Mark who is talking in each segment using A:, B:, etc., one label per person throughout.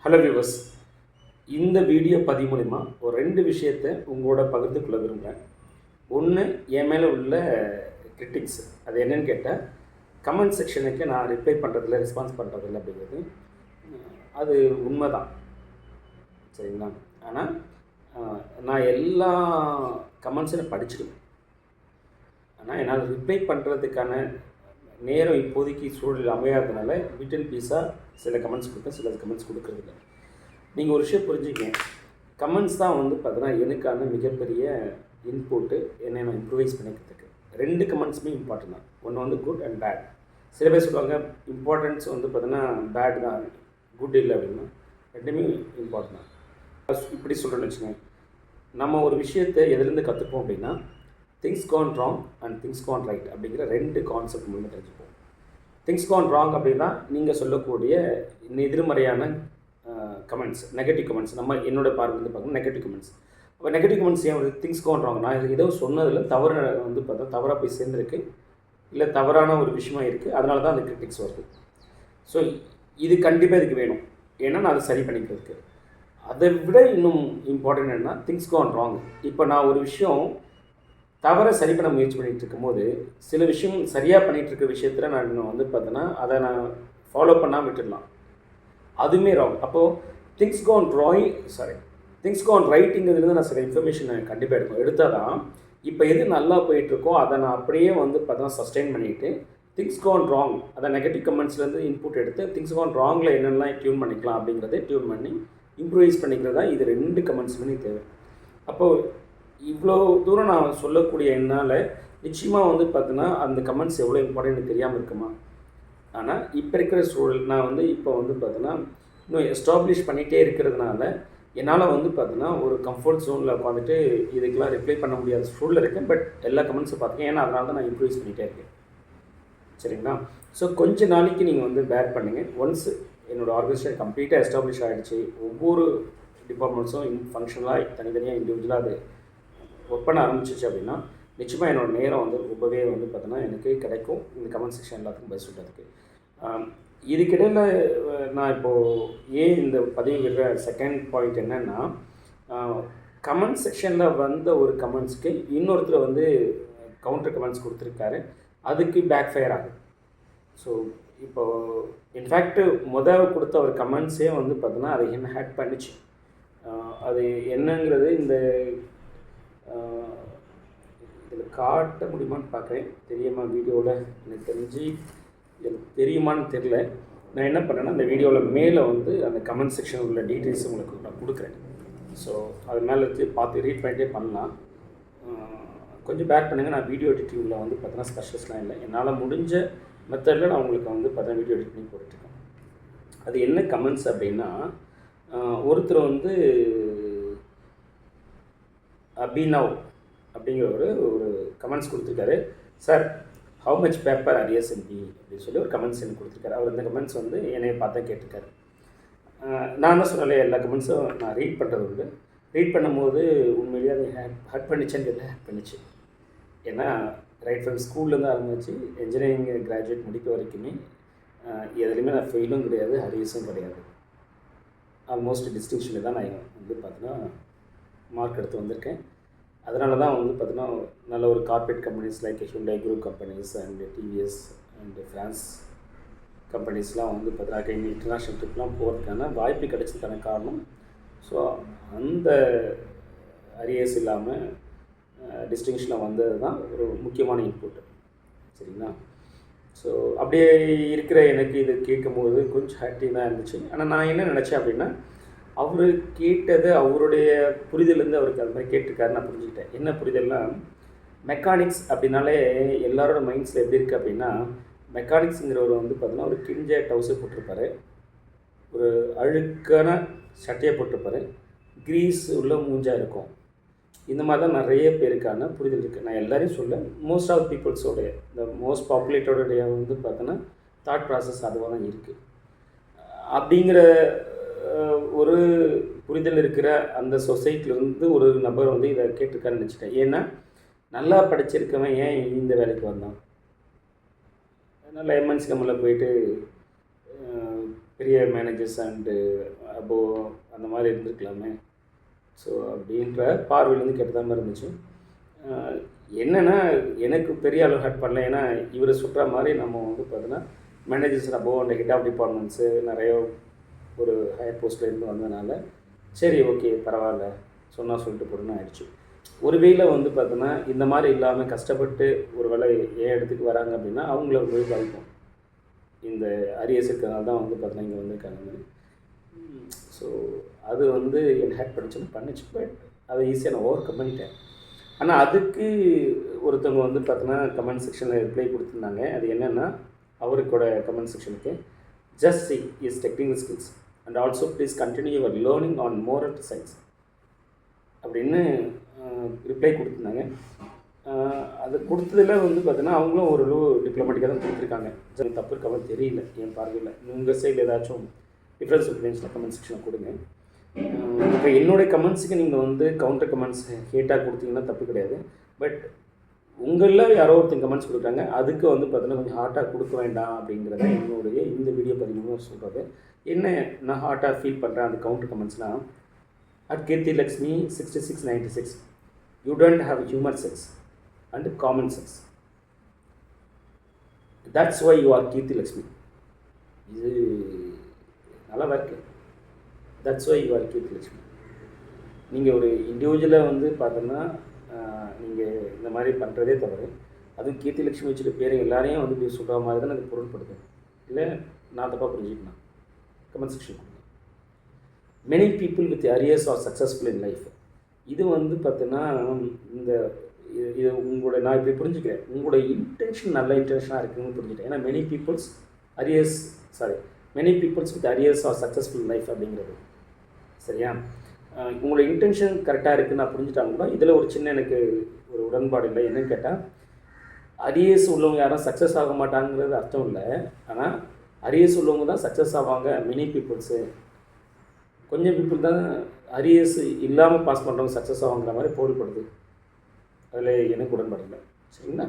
A: Hello viewers, இந்த video பதிவு மூலிமா ஒரு 2 விஷயத்தை உங்களோட பகிர்ந்து கொள்ள விரும்புகிறேன். ஒன்று, என் மேலே உள்ள கிரிட்டிக்ஸ். அது என்னன்னு கேட்டால், கமெண்ட் செக்ஷனுக்கு நான் ரிப்ளை பண்ணுறதில்ல, ரெஸ்பான்ஸ் பண்ணுறதில்ல அப்படிங்கிறது. அது உண்மை தான், சரிங்களா? ஆனால் நான் எல்லா கமெண்ட்ஸையும் படிச்சிடுவேன். ஆனால் என்னால் ரிப்ளை பண்ணுறதுக்கான நேரம் இப்போதைக்கு சூழல் அமையாததுனால பிட் அண்ட் பீஸாக சில கமெண்ட்ஸ் கொடுப்பேன், சில கமெண்ட்ஸ் கொடுக்குறதில்ல. நீங்கள் ஒரு விஷயம் புரிஞ்சுக்கங்க, கமெண்ட்ஸ் தான் பார்த்தீங்கன்னா எனக்கான மிகப்பெரிய இன்புட்டு, என்னை நான் இம்ப்ரூவைஸ் பண்ணிக்கிறதுக்கு. 2 கமெண்ட்ஸுமே இம்பார்ட்டன்ட் தான். ஒன்று குட் அண்ட் பேட். சில பேர் சொல்லுவாங்க இம்பார்ட்டன்ஸ் பார்த்தீங்கன்னா பேட் தான், குட் இல்லை அப்படின்னா. 2மே இம்பார்ட்டன்ட் தான். இப்படி சொல்கிறேன்னு வச்சுக்கோங்க, நம்ம ஒரு விஷயத்தை எதுலேருந்து கற்றுப்போம் அப்படின்னா, things gone wrong and things gone right அப்படிங்கிற 2 கான்செப்ட் மூலமாக தெரிஞ்சுப்போம். திங்ஸ் கான் ராங் அப்படின்னா நீங்கள் சொல்லக்கூடிய எதிர்மறையான கமெண்ட்ஸ், நெகட்டிவ் கமெண்ட்ஸ். என்னோடய பார்வை பார்க்கணும் நெகட்டிவ் கமெண்ட்ஸ். அப்போ நெகட்டிவ் கமெண்ட்ஸ் ஏன் ஒரு திங்ஸ் கான் ராங், நான் ஏதோ சொன்னதில் தவறு பார்த்தா தவறாக போய் சேர்ந்துருக்கு, இல்லை தவறான ஒரு விஷயமா இருக்குது, அதனால தான் அந்த கிரிட்டிக்ஸ் வருது. ஸோ இது கண்டிப்பாக இதுக்கு வேணும், ஏன்னா நான் அதை சரி பண்ணிக்கிறதுக்கு. அதை விட இன்னும் இம்பார்ட்டன்ட் என்னென்னா திங்ஸ் கான் ராங். இப்போ நான் ஒரு விஷயம் தவறை சரி பண்ண முயற்சி பண்ணிகிட்டு இருக்கும்போது, சில விஷயம் சரியாக பண்ணிகிட்டு இருக்க விஷயத்தில் நான் இன்னும் பார்த்தேன்னா அதை நான் ஃபாலோ பண்ணாமல் விட்டுடலாம், அதுவுமே ராங். அப்போது திங்ஸ் கான் ரைட்டுங்கிறதுலேருந்து நான் சில இன்ஃபர்மேஷன் கண்டிப்பாக எடுத்தால் தான் இப்போ எது நல்லா போயிட்டுருக்கோ அதை நான் அப்படியே பார்த்தா சஸ்டெயின் பண்ணிவிட்டு, திங்ஸ் கான் ராங் அதை நெகட்டிவ் கமெண்ட்ஸ்லேருந்து இன்புட் எடுத்து திங்ஸ் கான் ராங்கில் என்னென்னலாம் டியூன் பண்ணிக்கலாம் அப்படிங்கிறத டியூன் பண்ணி இம்ப்ரூவைஸ் பண்ணிக்கிறதா இது 2 கமெண்ட்ஸுமே தேவை. அப்போது இவ்வளோ தூரம் நான் சொல்லக்கூடிய என்னால் நிச்சயமாக பார்த்தீங்கன்னா அந்த கமெண்ட்ஸ் எவ்வளோ இம்பார்ட்டன்ட் தெரியாமல் இருக்குமா? ஆனால் இப்போ இருக்கிற சூழல் நான் இப்போ பார்த்தீங்கன்னா இன்னும் எஸ்டாப்ளிஷ் பண்ணிகிட்டே இருக்கிறதுனால என்னால் பார்த்தீங்கன்னா ஒரு கம்ஃபர்ட் ஜோனில் உட்காந்துட்டு இதுக்கெல்லாம் ரிப்ளை பண்ண முடியாத சூழல் இருக்கேன். பட் எல்லா கமெண்ட்ஸும் பார்த்துக்கேன், ஏன்னா அதனால தான் நான் இம்ப்ரூவைஸ் பண்ணிகிட்டே இருக்கேன், சரிங்களா? ஸோ கொஞ்ச நாளைக்கு நீங்கள் பேர் பண்ணுங்கள். ஒன்ஸ் என்னோடய ஆர்கனைசேஷன் கம்ப்ளீட்டாக எஸ்டாப்ளிஷ் ஆகிடுச்சு, ஒவ்வொரு டிபார்ட்மெண்ட்ஸும் ஃபங்க்ஷனலாக தனித்தனியாக இண்டிவிஜுவலாக அது ஒர்க் பண்ண ஆரம்பிச்சிச்சு அப்படின்னா நிச்சயமாக என்னோடய நேரம் ரொம்பவே பார்த்தீங்கன்னா எனக்கு கிடைக்கும் இந்த கமெண்ட் செக்ஷன் எல்லாத்துக்கும் பதில் சொல்கிறதுக்கு. இதுக்கிடையில் நான் இப்போது ஏன் இந்த பதிவு விடுற செகண்ட் பாயிண்ட் என்னென்னா, கமெண்ட் செக்ஷனில் வந்த ஒரு கமெண்ட்ஸ்க்கு இன்னொருத்தர் கவுண்டர் கமெண்ட்ஸ் கொடுத்துருக்காரு, அதுக்கு பேக் ஃபயர் ஆகுது. ஸோ இப்போது இன்ஃபேக்ட்டு கொடுத்த ஒரு கமெண்ட்ஸே பார்த்தீங்கன்னா அதை என்ன ஹேட் பண்ணிச்சு. அது என்னங்கிறது இந்த இதில் காட்ட முடியுமான்னு பார்க்குறேன், தெரியுமா வீடியோவில்? எனக்கு தெரிஞ்சு எனக்கு தெரியுமான்னு தெரில. நான் என்ன பண்ணேன்னா இந்த வீடியோவில் மேலே அந்த கமெண்ட் செக்ஷன் உள்ள டீட்டெயில்ஸ் உங்களுக்கு நான் கொடுக்குறேன். ஸோ அது மேலே வச்சு பார்த்து ரீட் பண்ணிட்டே பண்ணலாம். கொஞ்சம் பேக் பண்ணுங்கள். நான் வீடியோ எடிட்டிங்கில் பார்த்தீங்கன்னா ஸ்பெஷலிஸ்ட்லாம் இல்லை, என்னால் முடிஞ்ச மெத்தடில் நான் உங்களுக்கு பார்த்தா வீடியோ எடிட் பண்ணி போட்டுருக்கேன். அது என்ன கமெண்ட்ஸ் அப்படின்னா, ஒருத்தர் அபினவ் அப்படிங்கிற ஒரு கமெண்ட்ஸ் கொடுத்துருக்காரு. Sir, how much paper arrears in B அப்படின்னு சொல்லி ஒரு கமெண்ட்ஸ் எனக்கு கொடுத்துருக்காரு. அவர் இந்த கமெண்ட்ஸ் என்னைய பார்த்தா கேட்டிருக்காரு. நான் தான் சொன்னாலே எல்லா கமெண்ட்ஸும் நான் ரீட் பண்ணுறது உண்டு. ரீட் பண்ணும்போது உண்மையிலேயே அது ஹர்ட் பண்ணிச்சேன்னு கேட்டால் ஹர்ட் பண்ணிச்சு. ஏன்னா ரைட் ஃப்ரம் ஸ்கூல்லேருந்து ஆரம்பிச்சு இன்ஜினியரிங் கிராஜுவேட் முடிக்க வரைக்குமே எதுலேயுமே நான் ஃபெயிலும் கிடையாது, அரியர்ஸும் கிடையாது. ஆல்மோஸ்ட் டிஸ்டிங்ஷனில் தான் நான் பார்த்தீங்கன்னா மார்க் எடுத்து வந்திருக்கேன். அதனால தான் பார்த்தீங்கன்னா நல்ல ஒரு corporate companies like Hyundai group companies and TVS and France கம்பெனிஸ்லாம் பார்த்தீங்கன்னா இன்டர்நேஷ்னல் ட்ரிப்லாம் போகிறதுக்கான வாய்ப்பு கிடைச்சதுக்கான காரணம். ஸோ அந்த அரியர்ஸ் இல்லாமல் டிஸ்டிங்ஷனில் வந்தது தான் ஒரு முக்கியமான இன்புட்டு, சரிங்களா? ஸோ அப்படியே இருக்கிற எனக்கு இது கேட்கும்போது கொஞ்சம் ஹாப்பி தான் இருந்துச்சு. ஆனால் நான் என்ன நினச்சேன் அப்படின்னா, அவர் கேட்டது அவருடைய புரிதலேருந்து அவருக்கு அது மாதிரி கேட்டிருக்காரு, நான் புரிஞ்சுக்கிட்டேன். என்ன புரிதல்னால், மெக்கானிக்ஸ் அப்படின்னாலே எல்லாரோட மைண்ட்ஸில் எப்படி இருக்குது அப்படின்னா, மெக்கானிக்ஸுங்கிறவர் பார்த்தீங்கன்னா ஒரு கிழிஞ்ச டவுசர் போட்டிருப்பார், ஒரு அழுக்கான சட்டையை போட்டிருப்பார், க்ரீஸ் உள்ள மூஞ்சாக இருக்கும். இந்த மாதிரி தான் நிறைய பேருக்கான புரிதல் இருக்குது. நான் எல்லாரையும் சொல்ல, மோஸ்ட் ஆஃப் பீப்புள்ஸோடைய இந்த மோஸ்ட் பாப்புலேட்டோடைய பார்த்தோன்னா தாட் ப்ராசஸ் அதுவாக தான் இருக்குது. அப்படிங்கிற ஒரு புரிதல் இருக்கிற அந்த சொசைட்டிலேருந்து ஒரு நபர் இதை கேட்டிருக்காருன்னு நினச்சிட்டேன். ஏன்னா நல்லா படிச்சிருக்கவன் ஏன் இந்த வேலைக்கு வந்தான்? நல்லா எம்என்சி கம்பெனியில் போயிட்டு பெரிய மேனேஜர்ஸ் அண்டு அபோவ் அந்த மாதிரி இருந்திருக்கலாமே. ஸோ அப்படின்ற பார்வையிலேருந்து கேட்டதாக மாதிரி இருந்துச்சு. என்னென்னா எனக்கு பெரிய அளவு ஹர்ட் பண்ணல. ஏன்னா இவர் சொல்கிற மாதிரி நம்ம வந்து பார்த்தீங்கன்னா managers above and head of departments நிறைய ஒரு ஹையர் போஸ்ட்டில் இருந்து வந்ததுனால சரி ஓகே பரவாயில்ல சொன்னால் சொல்லிட்டு போடுன்னு ஆயிடுச்சு. ஒரு வேளை வந்து பார்த்தோன்னா இந்த மாதிரி இல்லாமல் கஷ்டப்பட்டு ஒரு வேளை ஏன் இடத்துக்கு வராங்க அப்படின்னா அவங்கள போய் பாதிக்கும். இந்த அரியர்ஸ் இருக்கிறதுனால தான் வந்து பார்த்தோன்னா இங்கே வந்திருக்காங்க. ஸோ அது வந்து என் ஹேட் பண்ணிச்சு. பட் அதை ஈஸியாக நான் ஓவர் கம் பண்ணிட்டேன். ஆனால் அதுக்கு ஒருத்தவங்க வந்து பார்த்தோன்னா கமெண்ட் செக்ஷனில் ரிப்ளை கொடுத்துருந்தாங்க. அது என்னென்னா அவருக்கோட கமெண்ட் செக்ஷனுக்கு just see is technical skills and also please continue your learning on moral science அப்படின்னு ரிப்ளை கொடுத்துருந்தாங்க. அது கொடுத்ததில் வந்து பார்த்தீங்கன்னா அவங்களும் ஓரளவு டிப்ளமேட்டிக்காக தான் கொடுத்துருக்காங்க. தப்பு இருக்காமல் தெரியல என் பார்வையில். உங்கள் சைடில் ஏதாச்சும் டிஃப்ரென்ஸ் ஒப்பீனியன்ஸில் கமெண்ட் செக்ஷனில் கொடுங்க. இப்போ என்னுடைய கமெண்ட்ஸுக்கு நீங்கள் வந்து கவுண்டர் கமெண்ட்ஸ் ஹேட்டாக கொடுத்தீங்கன்னா தப்பு கிடையாது. பட் உங்களில் யாரோ ஒருத்தங்க கமெண்ட்ஸ் கொடுக்குறாங்க, அதுக்கு வந்து பார்த்தீங்கன்னா கொஞ்சம் ஹார்ட்டாக கொடுக்க வேண்டாம் அப்படிங்கிறத என்னுடைய இந்த வீடியோ பதிவு சொல்கிறது. என்ன நான் ஹார்ட்டாக ஃபீல் பண்ணுறேன் அந்த counter கமெண்ட்ஸ்னால், at Kirti Lakshmi 6696 you don't have humor sense and common sense, that's why you are Kirti Lakshmi. இது நல்லா இருக்கு. that's why you are Kirti Lakshmi. நீங்கள் ஒரு இண்டிவிஜுவலாக வந்து பார்த்தோன்னா நீங்கள் இந்த மாதிரி பண்ணுறதே தவிர அதுவும் கீர்த்தி லட்சுமி வச்சுட்டு பேர் எல்லாரையும் வந்து இப்படி சொல்கிற மாதிரி தான் எனக்கு பொருள்படுது. இல்லை நான் தப்பாக புரிஞ்சுக்கணும். Comment section many people with arrears are successful in life. இது வந்து பார்த்தீங்கன்னா இந்த இது உங்களோட நான் இப்படி புரிஞ்சுக்கிறேன், உங்களோட இன்டென்ஷன் நல்ல இன்டென்ஷனாக இருக்குதுன்னு புரிஞ்சுட்டேன். ஏன்னா many peoples with arrears are successful life அப்படிங்கிறது சரியா. உங்களோட இன்டென்ஷன் கரெக்டாக இருக்குதுன்னு நான் புரிஞ்சுட்டாங்க கூட. இதில் ஒரு சின்ன எனக்கு ஒரு உடன்பாடு இல்லை. என்னன்னு கேட்டால் அரியர்ஸ் உள்ளவங்க யாரும் சக்ஸஸ் ஆக மாட்டாங்கிறது அர்த்தம் இல்லை. ஆனால் அரியர்ஸ் உள்ளவங்க தான் சக்ஸஸ் ஆவாங்க. மெனி பீப்புள்ஸு கொஞ்சம் பீப்புள் தான் அரியர்ஸ் இல்லாமல் பாஸ் பண்ணுறவங்க சக்ஸஸ் ஆகுங்கிற மாதிரி பொருள்படுது. அதில் எனக்கு உடன்பாடு இல்லை சரிங்களா.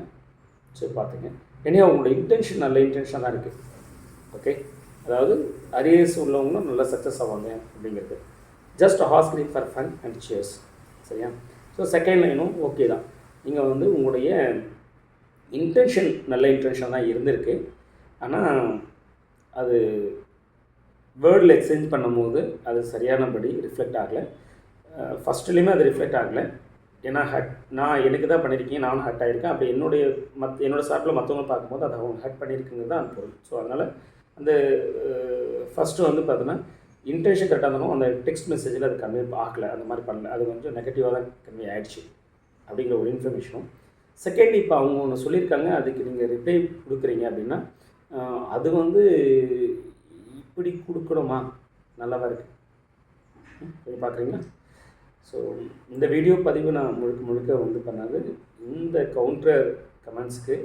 A: சரி பார்த்துங்க. ஏன்னா அவங்களோட இன்டென்ஷன் நல்ல இன்டென்ஷனாக தான் இருக்குது. ஓகே, அதாவது அரியர்ஸ் உள்ளவங்களும் நல்லா சக்ஸஸ் ஆவாங்க அப்படிங்கிறது. Just asking for fun and cheers சரியா. ஸோ செகண்ட் லைனும் ஓகே தான். நீங்கள் வந்து உங்களுடைய இன்டென்ஷன் நல்ல இன்டென்ஷன் தான் இருந்திருக்கு. ஆனால் அது வேர்டில் எக்ஸ்சேஞ்ச் பண்ணும்போது அது சரியானபடி ரிஃப்ளெக்ட் ஆகலை. ஃபஸ்ட்லேயுமே அது ரிஃப்ளெக்ட் ஆகலை. ஏன்னா நான் எனக்கு தான் பண்ணியிருக்கேன், நானும் ஹர்ட் ஆகிருக்கேன். அப்போ என்னோடய சார்பில் மற்றவங்க பார்க்கும்போது அதை அவங்க ஹர்ட் பண்ணியிருக்குங்கிறது தான் அந்த பொருள். ஸோ அதனால் அந்த ஃபஸ்ட்டு வந்து பார்த்தோன்னா இன்டென்ஷன் கரெக்டாக இருந்தாலும் அந்த டெக்ஸ்ட் மெசேஜில் அது கன்வே ஆகலை, அந்த மாதிரி பண்ணல. அது கொஞ்சம் நெகட்டிவாக தான் கன்வே ஆகிடுச்சு அப்படிங்கிற ஒரு இன்ஃபர்மேஷனும். செகண்ட், இப்போ அவங்க ஒன்று சொல்லியிருக்காங்க, அதுக்கு நீங்கள் ரிப்ளை கொடுக்குறீங்க அப்படின்னா அது வந்து இப்படி கொடுக்கணுமா, நல்லாதான் இருக்குது. கொஞ்சம் பார்க்குறீங்களா. ஸோ இந்த வீடியோ பதிவு நான் முழுக்க வந்து பண்ணாது. இந்த கவுண்டர் கமெண்ட்ஸ்க்கு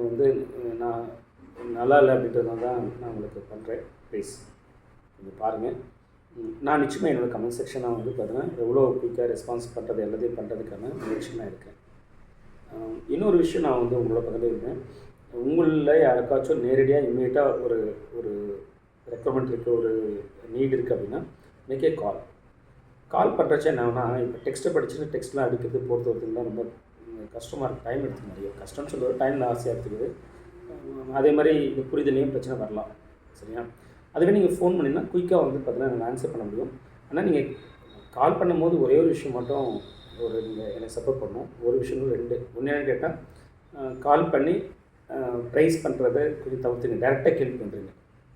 A: வந்து நான் நல்லா இல்லை அப்படின்றதுனால தான் நான் உங்களுக்கு பண்ணுறேன். ப்ளீஸ் கொஞ்சம் பாருங்கள். நான் நிச்சயமாக என்னோடய கமெண்ட் செக்ஷனாக வந்து பார்த்தீங்கன்னா எவ்வளோ குயிக்காக ரெஸ்பான்ஸ் பண்ணுறது எல்லாத்தையும் பண்ணுறதுக்கான முயற்சியாக இருக்கேன். இன்னொரு விஷயம் நான் வந்து உங்களோட பகிர்ந்துருக்கேன். உங்களில் யாருக்காச்சும் நேரடியாக இம்மீடியட்டாக ஒரு ரெக்குவயர்மெண்ட் இருக்குது, ஒரு நீட் இருக்குது அப்படின்னா மேக்கே கால் பண்ணுறச்ச என்னன்னா, இப்போ டெக்ஸ்ட்டை படிச்சுட்டு டெக்ஸ்ட்லாம் அடிக்கிறது போகிறது வரதுலாம் ரொம்ப கஷ்டமாக இருக்குது. டைம் எடுத்துக்க முடியும். கஷ்டம்னு சொல்லுவது டைம் ஆசையாக எடுத்துக்குது. அதே மாதிரி இந்த புரிதலையும் பிரச்சனை வரலாம் சரியா. அதுவே நீங்கள் ஃபோன் பண்ணிங்கன்னா குயிக்காக வந்து பார்த்தீங்கன்னா எனக்கு ஆன்சர் பண்ண முடியும். ஆனால் நீங்கள் கால் பண்ணும்போது ஒரே ஒரு விஷயம் மட்டும் நீங்கள் எனக்கு சப்போர்ட் பண்ணணும். ஒரு விஷயம் 2 ஒன்று என்னென்னு கேட்டால், கால் பண்ணி ப்ரைஸ் பண்ணுறதை கொஞ்சம் தவிர்த்துங்க. டேரெக்டாக கேள்வி பண்ணுறீங்க.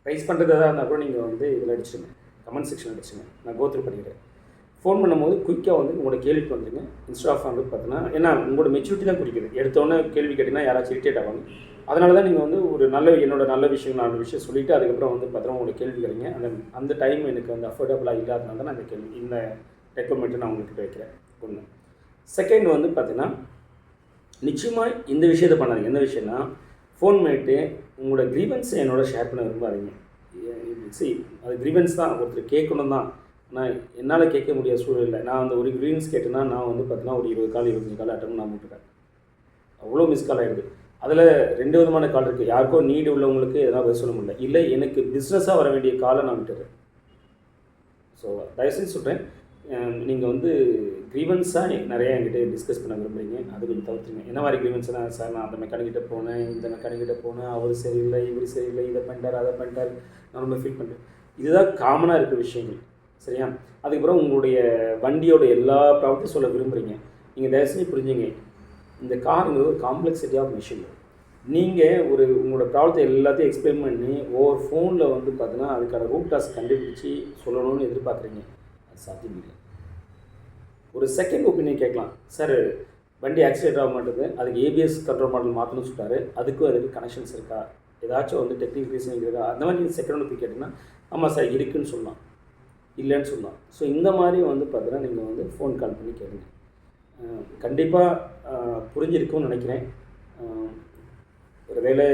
A: ப்ரைஸ் பண்ணுறதா இருந்தால் கூட நீங்கள் வந்து இதில் அடிச்சுங்க, கமெண்ட் செக்ஷன் அடிச்சுங்க, நான் கோத்ரூ பண்ணிக்கிறேன். ஃபோன் பண்ணும்போது குயிக்காக வந்து உங்களோட கேள்விக்கு வந்துடுங்க. இன்ஸ்டா ஆஃப் வந்து பார்த்தீங்கன்னா, ஏன்னா உங்களோட மெச்சூரிட்டி தான் குறிக்குது. எடுத்தோன்னே கேள்வி கேட்டிங்கன்னா யாராச்சும் இரிட்டேட் ஆவாங்க. அதனால தான் நீங்கள் வந்து ஒரு என்னோட நல்ல விஷயம் 4 விஷயம் சொல்லிவிட்டு அதுக்கப்புறம் வந்து பார்த்தீங்கன்னா உங்களோட கேள்வி கேட்குறீங்க. அந்த டைம் எனக்கு வந்து அஃபோர்டபுளாக இல்லாதனால தான் நான் இந்த ரெக்கமெண்ட்டை நான் உங்கள்கிட்ட வைக்கிறேன். ஒன்று. செகண்ட் வந்து பார்த்தீங்கன்னா, நிச்சயமாக இந்த விஷயத்தை பண்ணாதீங்க. எந்த விஷயம்னா, ஃபோன் பண்ணிட்டு உங்களோட க்ரீவன்ஸை என்னோட ஷேர் பண்ண விரும்பாதீங்க. அது க்ரீவன்ஸ் தான், ஒருத்தர் கேட்கணும் தான். ஆனால் என்னால் கேட்க முடியாத சூழ்நிலை. நான் வந்து ஒரு க்ரீவன்ஸ் கேட்டேன்னா நான் வந்து பார்த்தீங்கன்னா ஒரு 20 கால் 25 கால் அட்டன் நான் விட்டுட்டேன். அவ்வளோ மிஸ் கால் ஆகிடுது. அதில் 2 விதமான கால் இருக்குது. யாருக்கோ நீடு உள்ளவங்களுக்கு எதனால் பதில் சொல்ல முடியல, இல்லை எனக்கு பிஸ்னஸாக வர வேண்டிய காலை நான் விட்டுறேன். ஸோ தயவுசெய்து சொல்கிறேன், நீங்கள் வந்து க்ரீவன்ஸாக நிறையா என்கிட்ட டிஸ்கஸ் பண்ண விரும்புகிறீங்க, அது கொஞ்சம் தவிர்த்துங்க. என்ன மாதிரி க்ரீவன்ஸ்னால், சார் நான் அந்த மெக்கானிக்கிட்ட போனேன், இந்த மெக்கானிக்கிட்ட போனேன், அவர் சரியில்லை, இவர் சரியில்லை, இதை பண்ணிட்டார், அதை பண்ணிட்டார், நான் ரொம்ப ஃபீல் பண்ணுறேன். இதுதான் காமனாக இருக்க விஷயங்கள். சரியா? அதுக்கப்புறம் உங்களுடைய வண்டியோட எல்லா ப்ராப்ளத்தையும் சொல்ல விரும்புகிறீங்க. நீங்கள் தயவுசெய்து புரிஞ்சுங்க, இந்த காருங்கிறது ஒரு காம்ப்ளெக்சிட்டி ஆஃப் மிஷின். நீங்கள் உங்களோட ப்ராப்ளத்தை எல்லாத்தையும் எக்ஸ்பிளைன் பண்ணி ஒவ்வொரு ஃபோனில் வந்து பார்த்தீங்கன்னா அதுக்கான ரூட் காஸ் கண்டுபிடிச்சி சொல்லணும்னு எதிர்பார்க்குறீங்க. அது சாத்தியம் இல்லை. ஒரு செகண்ட் ஒப்பீனியன் கேட்கலாம், சார் வண்டி ஆக்சிடென்ட் ஆக மாட்டேது, அதுக்கு ஏபிஎஸ் கண்ட்ரோல் மாடல் மாற்றணும்னு சொல்லிட்டாரு, அதுக்கு கனெக்ஷன்ஸ் இருக்கா, ஏதாச்சும் வந்து டெக்னிக்கல் ரீசனிங் இருக்கா, அந்த மாதிரி நீங்கள் செகண்ட் ஒப்பீனியன் கேட்டிங்கன்னா ஆமாம் சார் இருக்குதுன்னு சொல்லலாம், இல்லைன்னு சொல்லலாம். ஸோ இந்த மாதிரி வந்து பார்த்தீங்கன்னா நீங்கள் வந்து ஃபோன் கால் பண்ணி கேளுங்க. கண்டிப்பாக புரிஞ்சிருக்கும்னு நினைக்கிறேன். ஒரு வேளை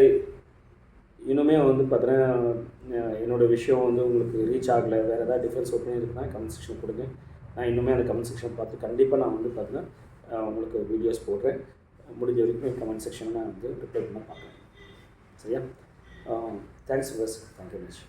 A: இன்னுமே வந்து பார்த்தீங்கன்னா என்னோடய விஷயம் வந்து உங்களுக்கு ரீச் ஆகலை, வேறு ஏதாவது டிஃப்ரென்ஸ் ஒப்பீனியன் இருக்குன்னா கமெண்ட் செக்ஷன் கொடுங்க. நான் இன்னுமே அந்த கமெண்ட் செக்ஷன் பார்த்து கண்டிப்பாக நான் வந்து பார்த்தீங்கன்னா உங்களுக்கு வீடியோஸ் போடுறேன். முடிஞ்ச வரைக்கும் கமெண்ட் செக்ஷனை நான் வந்து ரிப்ளை பண்ண பார்க்குறேன். சரியா? Thanks for this. Thank you much.